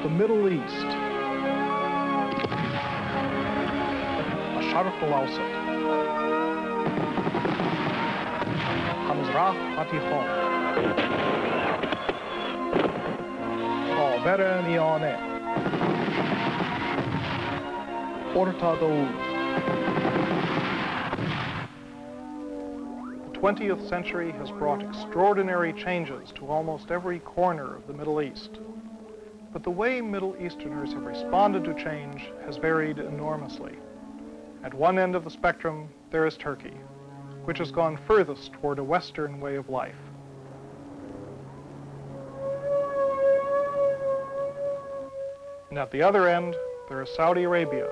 the Middle East. الشرق الأوسط. המזרח התיכון. חוברת עיונת. Orta Daoud. The 20th century has brought extraordinary changes to almost every corner of the Middle East. But the way Middle Easterners have responded to change has varied enormously. At one end of the spectrum, there is Turkey, which has gone furthest toward a Western way of life. And at the other end, there is Saudi Arabia,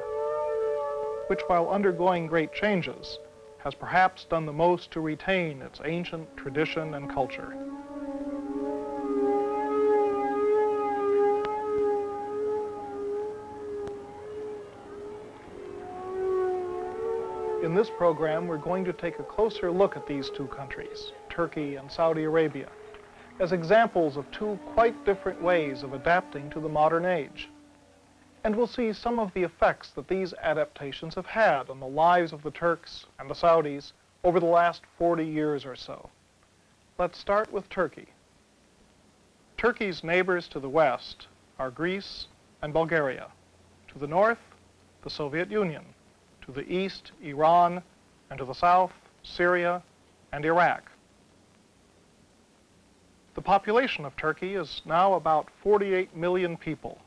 which, while undergoing great changes, has perhaps done the most to retain its ancient tradition and culture. In this program, we're going to take a closer look at these two countries, Turkey and Saudi Arabia, as examples of two quite different ways of adapting to the modern age. And we'll see some of the effects that these adaptations have had on the lives of the Turks and the Saudis over the last 40 years or so. Let's start with Turkey. Turkey's neighbors to the west are Greece and Bulgaria. To the north, the Soviet Union. To the east, Iran, and to the south, Syria and Iraq. The population of Turkey is now about 48 million people,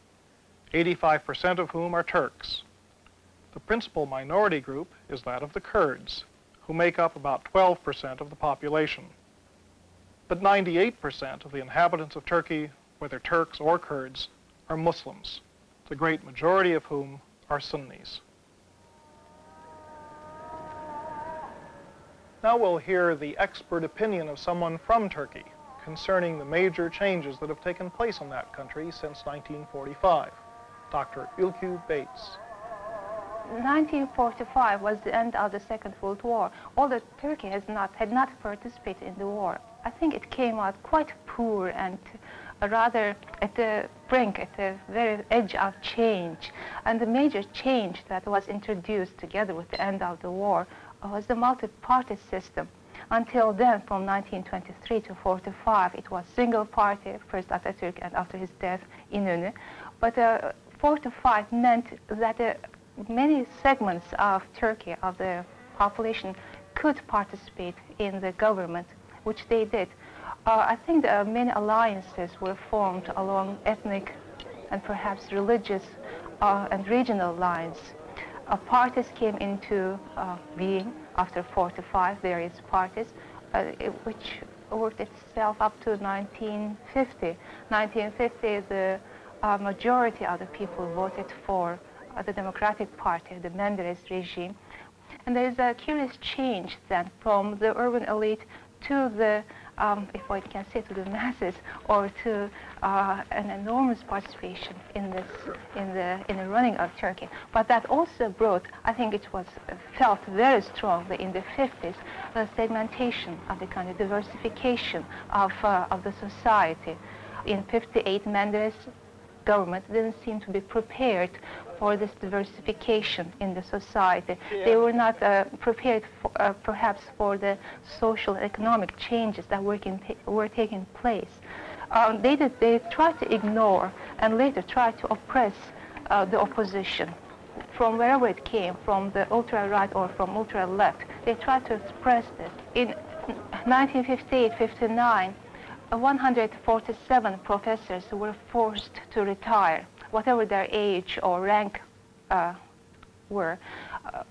85% of whom are Turks. The principal minority group is that of the Kurds, who make up about 12% of the population. But 98% of the inhabitants of Turkey, whether Turks or Kurds, are Muslims, the great majority of whom are Sunnis. Now we'll hear the expert opinion of someone from Turkey concerning the major changes that have taken place in that country since 1945. Dr. Ülkü Bates. 1945 was the end of the Second World War. Although Turkey had not participated in the war, I think it came out quite poor and rather at the brink, at the very edge of change. And the major change that was introduced together with the end of the war was the multi-party system. Until then, from 1923 to 45, it was single party, first Atatürk and after his death, İnönü. But 45 meant that many segments of Turkey, of the population, could participate in the government, which they did. I think many alliances were formed along ethnic and perhaps religious and regional lines. Parties came into being after 45, various parties, which worked itself up to 1950. 1950, the majority of the people voted for the Democratic Party, the Menderes regime. And there is a curious change then from the urban elite to the, if I can say, to the masses, or to an enormous participation in the running of Turkey. But that also brought, I think it was felt very strongly in the 50s, the segmentation of the kind of diversification of the society. In 58, Menderes government didn't seem to be prepared for this diversification in the society. Yeah. They were not prepared, perhaps, for the social and economic changes that were taking place. They tried to ignore and later tried to oppress the opposition from wherever it came, from the ultra-right or from ultra-left. They tried to suppress this. In 1958-59, 147 professors were forced to retire, whatever their age or rank were.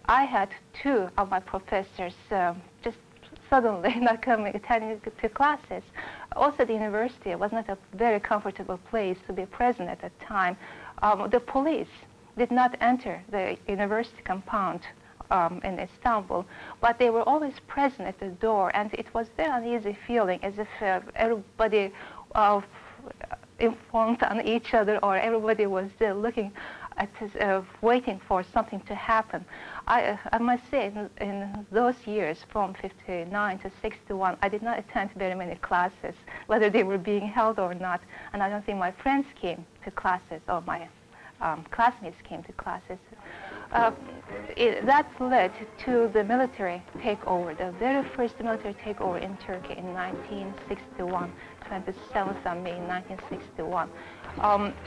I had two of my professors just suddenly not attending to classes. Also, the university was not a very comfortable place to be present at that time. The police did not enter the university compound in Istanbul, but they were always present at the door, and it was very uneasy feeling, as if everybody informed on each other, or everybody was looking it is waiting for something to happen. I must say, in those years, from 59 to 61, I did not attend very many classes, whether they were being held or not, and I don't think my friends came to classes, or my classmates came to classes. That led to the military takeover, the very first military takeover in Turkey in 1961, 27th of May 1961.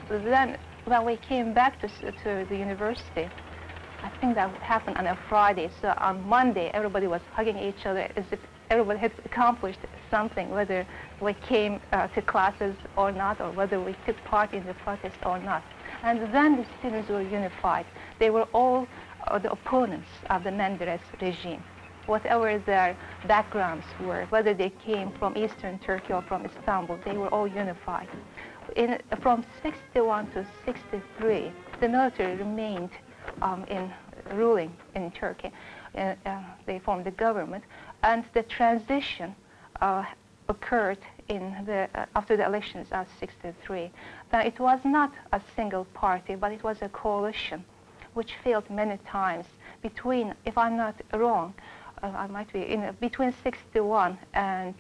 Then when we came back to the university, I think that happened on a Friday, so on Monday everybody was hugging each other as if everybody had accomplished something, whether we came to classes or not, or whether we took part in the protest or not. And then the students were unified. They were all the opponents of the Menderes regime, whatever their backgrounds were, whether they came from Eastern Turkey or from Istanbul, they were all unified. From 61 to 63, the military remained ruling in Turkey. They formed the government, and the transition occurred after the elections of 63. Now, it was not a single party, but it was a coalition, which failed many times. Between, if I'm not wrong, I might be, between 61 and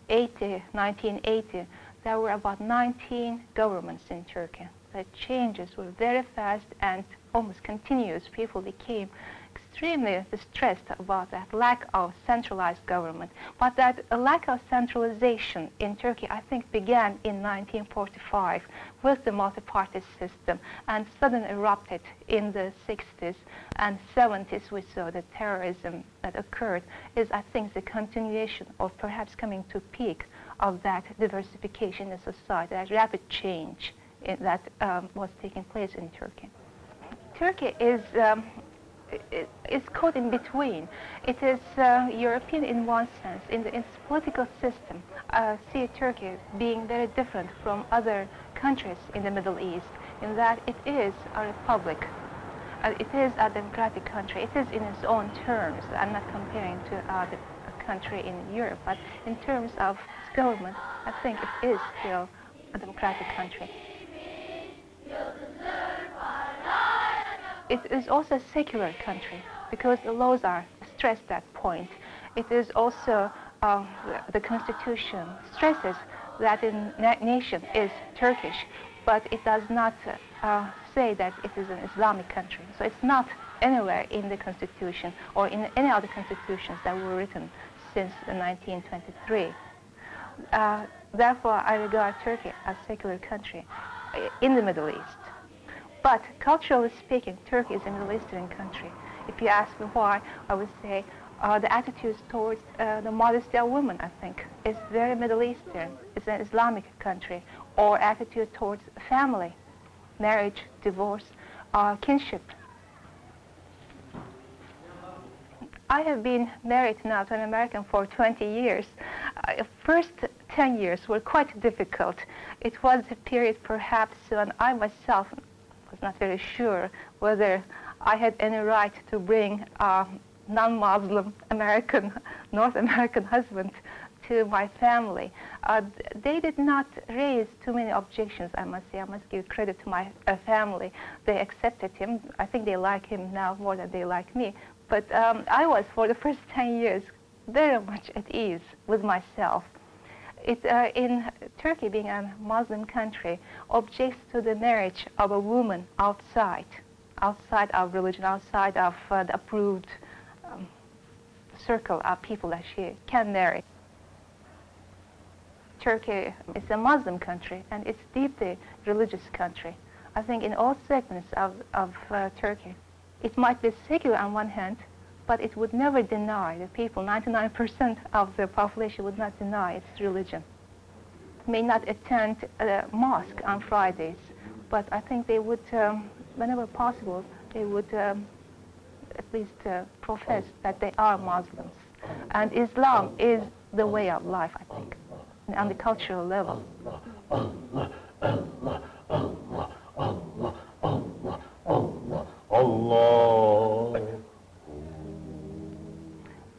1980, there were about 19 governments in Turkey. The changes were very fast and almost continuous. People became extremely distressed about that lack of centralized government. But that lack of centralization in Turkey, I think, began in 1945 with the multi-party system and suddenly erupted in the 60s and 70s. We saw the terrorism that occurred is, I think, the continuation or perhaps coming to peak of that diversification in society, that rapid change that was taking place in Turkey. Turkey is caught in between. It is European in one sense. In its political system, see Turkey being very different from other countries in the Middle East, in that it is a republic. It is a democratic country. It is in its own terms. I'm not comparing to the country in Europe, but in terms of its government, I think it is still a democratic country. It is also a secular country because the laws are stressed at that point. It is also, the constitution stresses that the nation is Turkish, but it does not say that it is an Islamic country. So it's not anywhere in the constitution or in any other constitutions that were written since 1923. Therefore, I regard Turkey as a secular country in the Middle East. But culturally speaking, Turkey is a Middle Eastern country. If you ask me why, I would say the attitudes towards the modesty of women, I think, is very Middle Eastern. It's an Islamic country. Or attitude towards family, marriage, divorce, kinship. I have been married now to an American for 20 years. First 10 years were quite difficult. It was a period perhaps when I myself was not very sure whether I had any right to bring a non-Muslim American, North American husband to my family. They did not raise too many objections, I must say. I must give credit to my family. They accepted him. I think they like him now more than they like me. But I was, for the first 10 years, very much at ease with myself. In Turkey, being a Muslim country, objects to the marriage of a woman outside of religion, outside of the approved circle of people that she can marry. Turkey is a Muslim country, and it's deeply religious country. I think in all segments of Turkey, it might be secular on one hand, but it would never deny the people, 99% of the population would not deny its religion. May not attend a mosque on Fridays, but I think they would, whenever possible, they would at least profess that they are Muslims. And Islam is the way of life, I think, on the cultural level.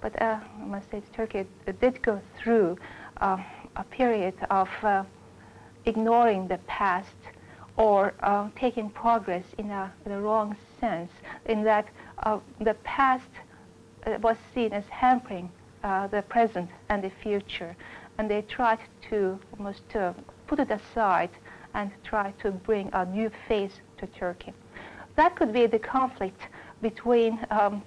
But I must say Turkey did go through a period of ignoring the past or taking progress in the wrong sense, in that the past was seen as hampering the present and the future, and they tried to almost put it aside and try to bring a new face to Turkey. That could be the conflict between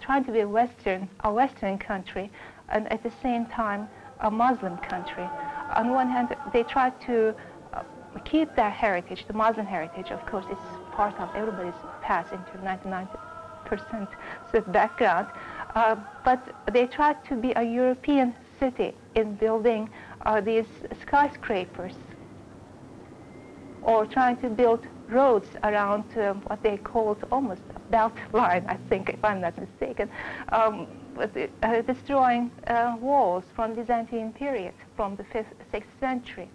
trying to be a Western country and at the same time a Muslim country. On one hand, they try to keep their heritage, the Muslim heritage, of course, it's part of everybody's past into 99% background, but they try to be a European city in building these skyscrapers, or trying to build roads around what they called almost a belt line, I think, if I'm not mistaken, destroying walls from Byzantine period, from the 5th, 6th century.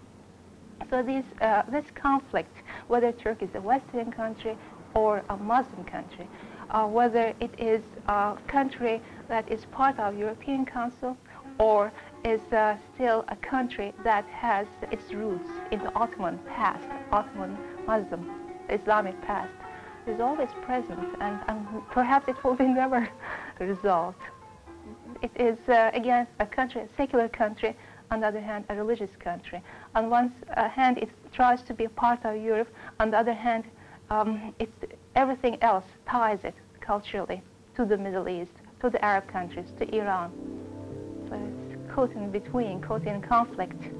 So this conflict, whether Turkey is a Western country or a Muslim country, whether it is a country that is part of European Council or is still a country that has its roots in the Ottoman past, Ottoman Muslim, Islamic past, is always present, and perhaps it will be never resolved. It is, again, a country, a secular country, on the other hand, a religious country. On one hand, it tries to be a part of Europe. On the other hand, everything else ties it culturally to the Middle East, to the Arab countries, to Iran. So it's caught in between, caught in conflict.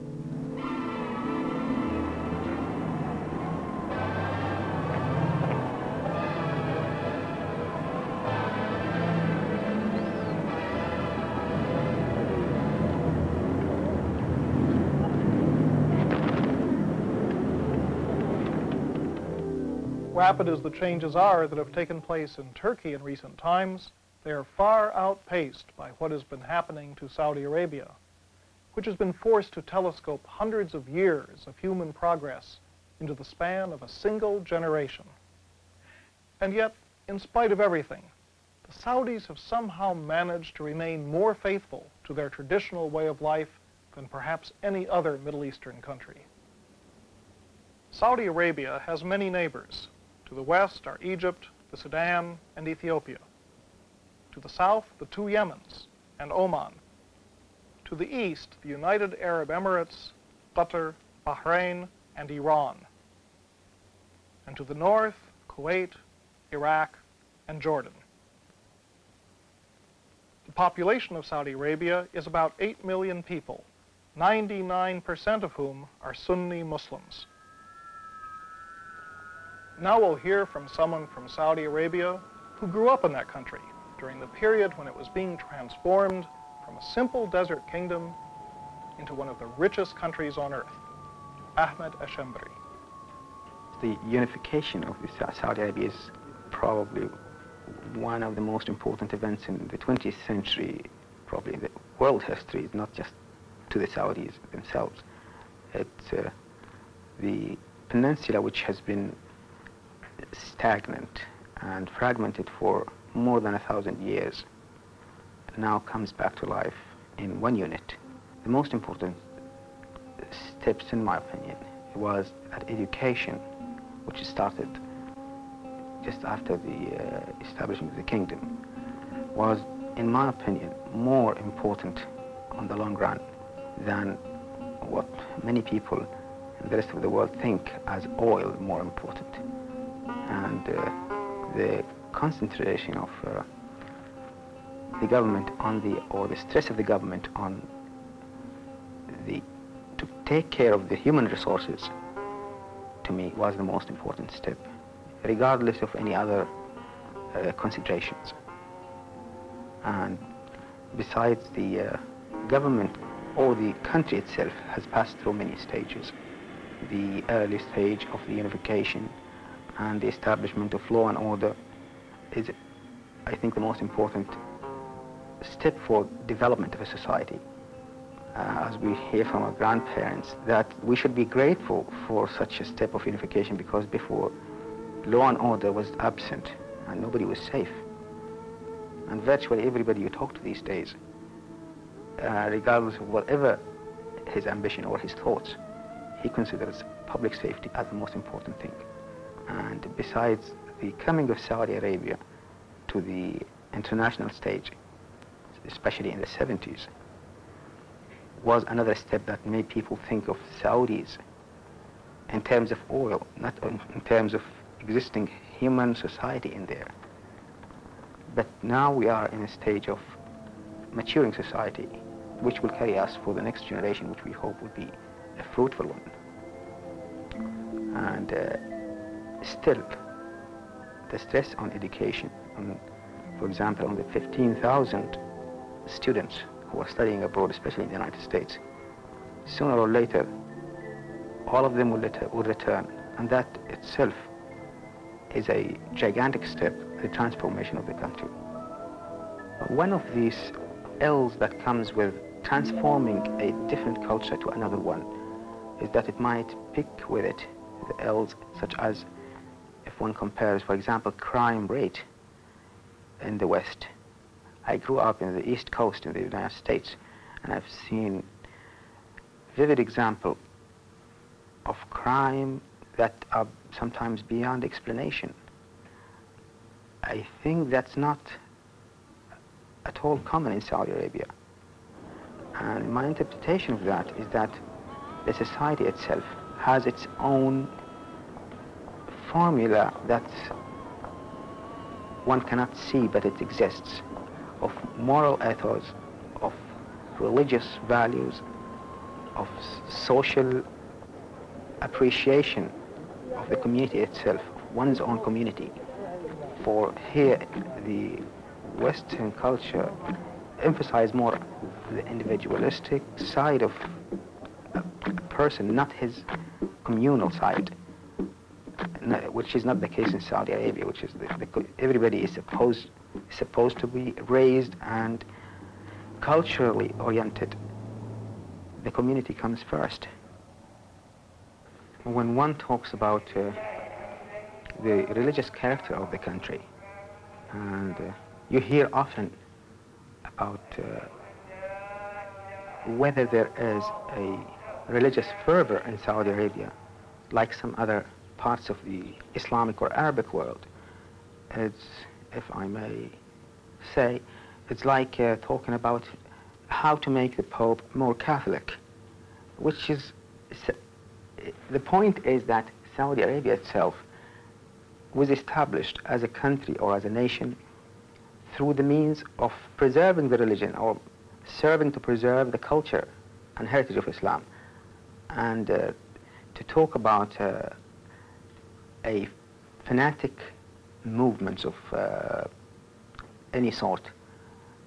Rapid as the changes are that have taken place in Turkey in recent times, they are far outpaced by what has been happening to Saudi Arabia, which has been forced to telescope hundreds of years of human progress into the span of a single generation. And yet, in spite of everything, the Saudis have somehow managed to remain more faithful to their traditional way of life than perhaps any other Middle Eastern country. Saudi Arabia has many neighbors. To the west are Egypt, the Sudan, and Ethiopia. To the south, the two Yemens and Oman. To the east, the United Arab Emirates, Qatar, Bahrain, and Iran. And to the north, Kuwait, Iraq, and Jordan. The population of Saudi Arabia is about 8 million people, 99% of whom are Sunni Muslims. Now we'll hear from someone from Saudi Arabia who grew up in that country during the period when it was being transformed from a simple desert kingdom into one of the richest countries on earth, Ahmed Ashembri. The unification of Saudi Arabia is probably one of the most important events in the 20th century, probably in the world history, not just to the Saudis themselves. It's the peninsula, which has been stagnant and fragmented for more than 1,000 years, now comes back to life in one unit. The most important steps, in my opinion, was that education, which started just after the establishment of the kingdom, was, in my opinion, more important on the long run than what many people in the rest of the world think as oil more important. And the concentration of the government on or the stress of the government on to take care of the human resources, to me, was the most important step, regardless of any other considerations. And besides, the government or the country itself has passed through many stages. The early stage of the unification and the establishment of law and order is, I think, the most important step for development of a society. As we hear from our grandparents, that we should be grateful for such a step of unification, because before, law and order was absent and nobody was safe. And virtually everybody you talk to these days, regardless of whatever his ambition or his thoughts, he considers public safety as the most important thing. And besides, the coming of Saudi Arabia to the international stage, especially in the 70s, was another step that made people think of Saudis in terms of oil, not in terms of existing human society in there. But now we are in a stage of maturing society, which will carry us for the next generation, which we hope will be a fruitful one. And still, the stress on education, for example, on the 15,000 students who are studying abroad, especially in the United States, sooner or later, all of them will return, and that itself is a gigantic step in the transformation of the country. One of these ills that comes with transforming a different culture to another one is that it might pick with it the ills such as, if one compares, for example, crime rate in the West. I grew up in the East Coast in the United States, and I've seen vivid example of crime that are sometimes beyond explanation. I think that's not at all common in Saudi Arabia. And my interpretation of that is that the society itself has its own formula that one cannot see, but it exists, of moral ethos, of religious values, of social appreciation of the community itself, of one's own community. For here, the Western culture emphasizes more the individualistic side of a person, not his communal side, which is not the case in Saudi Arabia, which is everybody is supposed to be raised and culturally oriented. The community comes first. When one talks about the religious character of the country, and you hear often about whether there is a religious fervor in Saudi Arabia, like some other parts of the Islamic or Arabic world. It's, if I may say, it's like talking about how to make the Pope more Catholic, which is, the point is that Saudi Arabia itself was established as a country or as a nation through the means of preserving the religion or serving to preserve the culture and heritage of Islam. And to talk about a fanatic movement of any sort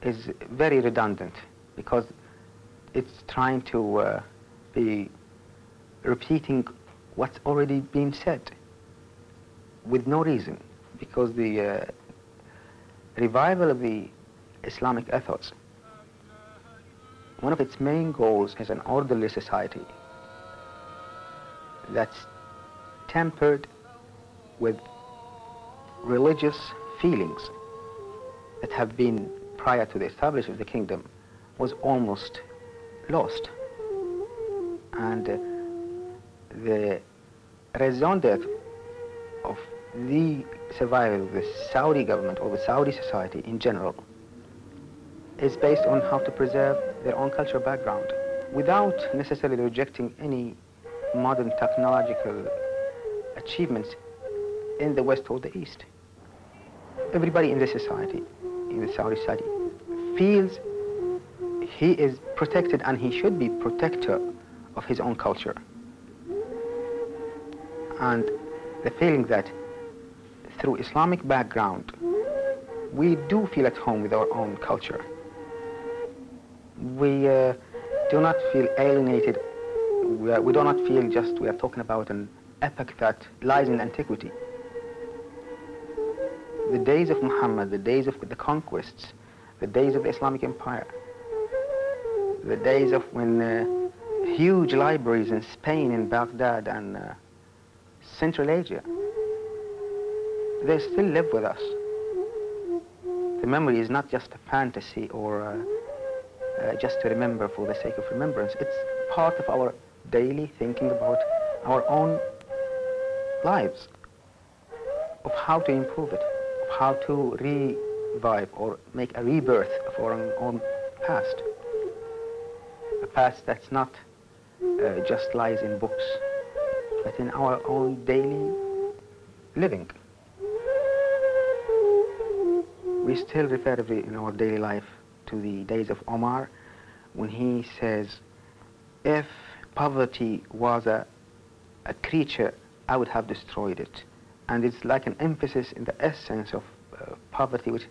is very redundant, because it's trying to be repeating what's already been said with no reason, because the revival of the Islamic ethos, one of its main goals is an orderly society that's tempered with religious feelings that have been, prior to the establishment of the kingdom, was almost lost. And the raison d'etre of the survival of the Saudi government or the Saudi society in general is based on how to preserve their own cultural background without necessarily rejecting any modern technological achievements in the West or the East. Everybody in the society, in the Saudi society, feels he is protected and he should be protector of his own culture. And the feeling that through Islamic background, we do feel at home with our own culture. We do not feel alienated. We do not feel just we are talking about an epoch that lies in antiquity. The days of Muhammad, the days of the conquests, the days of the Islamic Empire, the days of when huge libraries in Spain, in Baghdad, and Central Asia, they still live with us. The memory is not just a fantasy or just to remember for the sake of remembrance. It's part of our daily thinking about our own lives. of how to improve it, of how to revive or make a rebirth of our own past. A past that's not just lies in books, but in our own daily living. We still refer in our daily life to the days of Omar when he says, if poverty was a creature, I would have destroyed it. And it's like an emphasis in the essence of poverty, which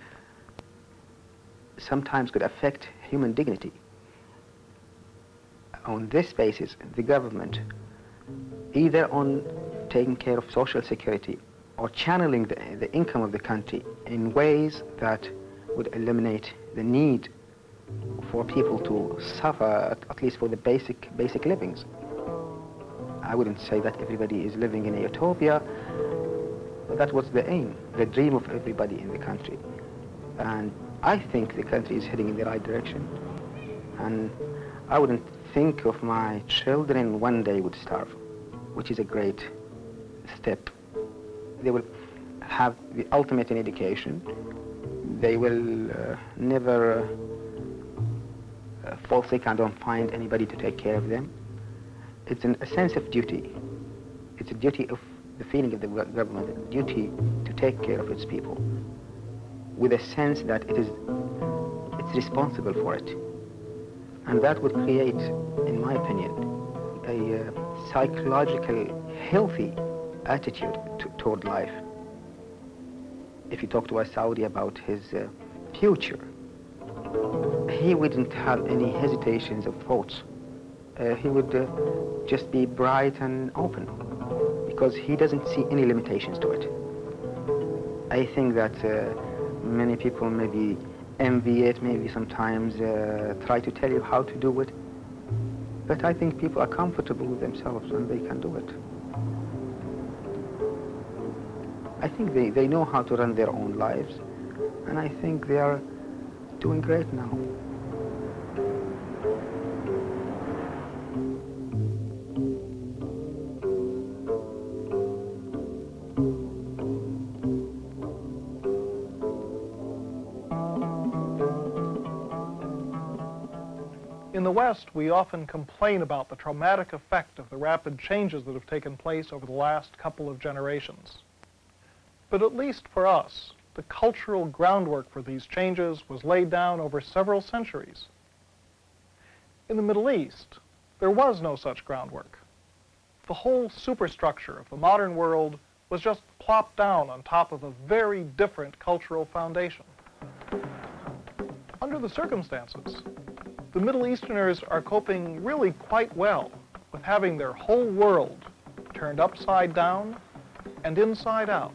sometimes could affect human dignity. On this basis, the government, either on taking care of social security or channeling the income of the country in ways that would eliminate the need for people to suffer, at least for the basic livings. I wouldn't say that everybody is living in a utopia, but that was the aim, the dream of everybody in the country. And I think the country is heading in the right direction. And I wouldn't think of my children one day would starve, which is a great step. They will have the ultimate in education. They will never fall sick and don't find anybody to take care of them. It's a sense of duty. It's a duty of the feeling of the government, a duty to take care of its people, with a sense that it's responsible for it. And that would create, in my opinion, a psychological, healthy attitude toward life. If you talk to a Saudi about his future, he wouldn't have any hesitations of thoughts. He would just be bright and open, because he doesn't see any limitations to it. I think that many people maybe envy it, maybe sometimes try to tell you how to do it, but I think people are comfortable with themselves and they can do it. I think they know how to run their own lives, and I think they are doing great now. In the West, we often complain about the traumatic effect of the rapid changes that have taken place over the last couple of generations. But at least for us, the cultural groundwork for these changes was laid down over several centuries. In the Middle East, there was no such groundwork. The whole superstructure of the modern world was just plopped down on top of a very different cultural foundation. Under the circumstances, the Middle Easterners are coping really quite well with having their whole world turned upside down and inside out.